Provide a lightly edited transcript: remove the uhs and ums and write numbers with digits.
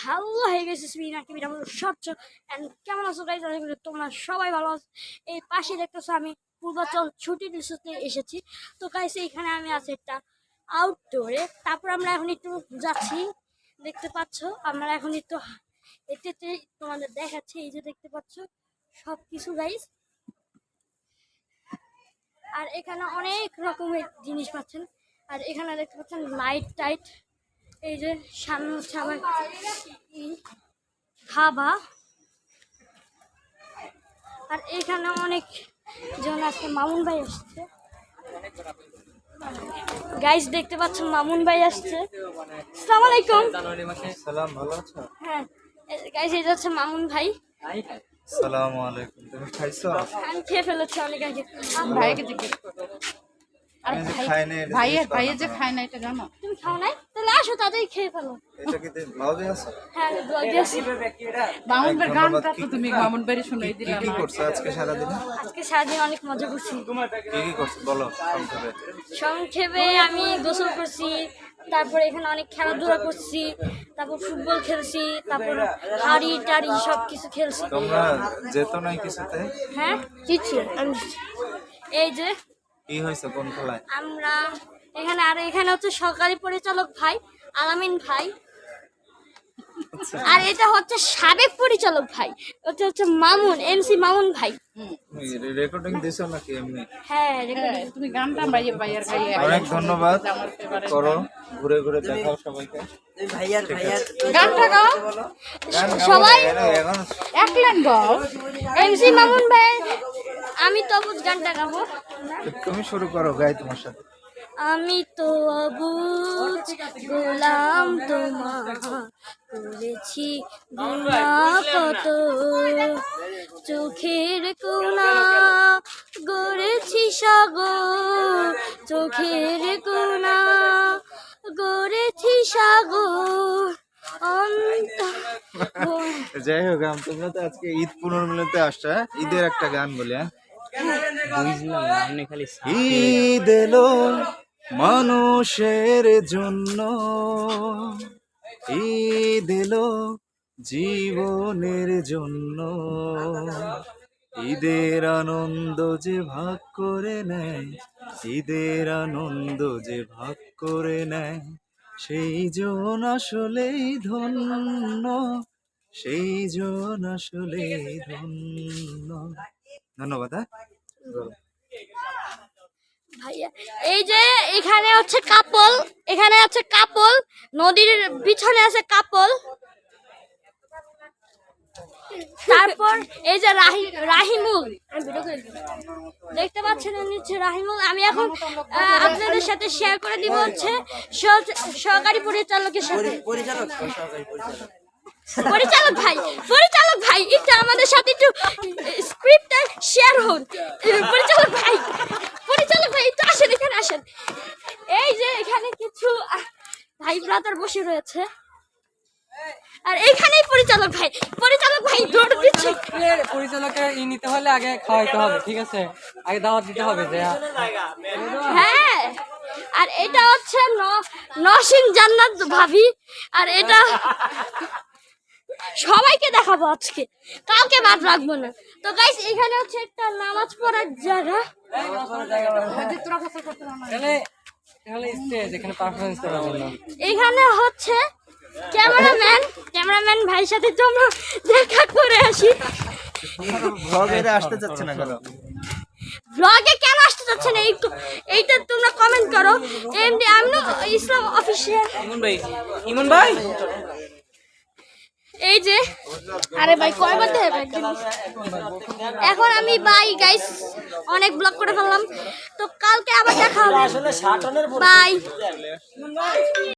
Hello হয়ে গেছে কেমন আছো গাইজ? তোমরা সবাই ভালো আছো। এই পাশে দেখতেছো আমি পূর্বাচল ছুটি দিতে এসেছি। তো গাইজ এইখানে আমি আছি একটা আউটডোরে। তারপর আমরা এখন একটু যাচ্ছি, দেখতে পাচ্ছ আমরা এখন একটু এতে তোমাদের দেখাচ্ছি। এই যে দেখতে পাচ্ছ সব কিছু গাইজ, আর এখানে অনেক রকমের জিনিস পাচ্ছেন। আর এখানে দেখতে পাচ্ছেন লাইট টাইট। এই যে সামনে হচ্ছে আমার খাবা, আর এখানে অনেক জন আছে। মামুন ভাই আসছে গাইস, দেখতে পাচ্ছেন মামুন ভাই আসছে। আসসালামু আলাইকুম। সালাম, ভালো আছো? হ্যাঁ গাইস, এই হচ্ছে মামুন ভাই। আসসালামু আলাইকুম। তুমি খাইছো? আমি খেয়ে ফেলেছি অনেক আগে। ভাইকে জিজ্ঞেস করো। আর ভাইয়ের যে খায় না এটা জানো? তুমি খাও নাই? তাহলে আসো তাড়াতাড়ি খেয়ে ফেলো। এটা কি ব্লগে আছে? হ্যাঁ ব্লগে আছে। মামুন ভাইয়ের গানটা তো তুমি মামুন ভাইয়ের শুনাই কি দিলাম। কি করছো আজকে সারাদিন? আজকে সারাদিন অনেক মজা করছি। কি কি করছো বলো সংক্ষেপে। সংক্ষেপে আমি গোসল করছি, তারপর এখানে অনেক খেলাধুলা করছি, তারপর ফুটবল খেলছি, তারপর হাড়ি টাড়ি সব কিছু খেলছি। তোমরা যেত নাই কিছুতে? হ্যাঁ জিতছি আমি। এই যে কি হয়েছে কোন খেলায়? আমরা এখানে, আর এখানে হচ্ছে সরকারি পরিচালক ভাই আলামিন ভাই, আর এটা হচ্ছে সাবেক পরিচালক ভাই, ওটা হচ্ছে মামুন, এমসি মামুন ভাই। রেকর্ডিং দিছো নাকি এমনি? হ্যাঁ তুমি গানটা ভাইয়ের গাইলে অনেক ধন্যবাদ। করো, ঘুরে ঘুরে দেখাও সবাইকে। গানটা গাও সবাই এখন এক লাইন গাও। এমসি মামুন ভাই আমি তো বুঝ গানটা গাবো। তুমি শুরু করো, গাই তোমার সাথে। আমি তো অবুঝ গোলাম তোমার, করেছি গুনাহ কত, চোখের কোনা গড়েছি সাগর, চোখের কোনা গড়েছি সাগর যাই হোক, তোমরা তো আজকে ঈদ পুনর্মিলনীতে আসছো। ঈদের একটা গান বলি। ঈদ এলো মানুষের জন্য, ঈদ এলো জীবনের জন্য, ঈদের আনন্দ যে ভাগ করে নেয়, ঈদের আনন্দ যে ভাগ করে নেয়, সেই জন আসলেই ধন্য, সেই জন আসলেই ধন্য। ধন্যবাদ। ভাইয়া এই যে এখানে হচ্ছে কাপল, এখানে আছে কাপল, নদীর পিছনে আছে কাপল। তারপর এই যে রাহিমুল দেখতে পাচ্ছেন, হচ্ছে রাহিমুল। আমি এখন আপনাদের সাথে শেয়ার করে দিব হচ্ছে সহকারী পরিচালকের সাথে। পরিচালক ভাই একটু আমাদের সাথে একটু স্ক্রিপ্টটা শেয়ার হন। পরিচালক ভাই একটু আসেন, এখানে আসেন। এই যে এখানে কিছু ভাই ব্রাদার বসে রয়েছে, আর এইখানেই পরিচালক ভাই দৌড় দিচ্ছে। পরিচালকের নিতে হলে আগে খাওয়াইতে হবে, ঠিক আছে? আগে দাওয়াত দিতে হবে যে হ্যাঁ। আর এটা হচ্ছে নসিন জান্নাত ভাবি, আর এটা সবাইকে দেখাবো আজকে, কাউকে বাদ রাখবো না। তো গাইস এখানে হচ্ছে একটা নামাজ পড়ার জায়গা। এখানে হচ্ছে ক্যামেরাম্যান ভাইয়ের সাথে তোমরা দেখা করে আসি। ব্লগে আসতে যাচ্ছে না কেন? ব্লগে কেন আসতে যাচ্ছে না এইটা তোমরা কমেন্ট করো। এমনি আমি ইসলাম অফিসিয়াল ইমন ভাই। এই যে আরে ভাই কয়বার দেবে, এখন আমি বাই গাইস, অনেক ব্লগ করে ফেললাম। তো কালকে আবার দেখা হবে, বাই।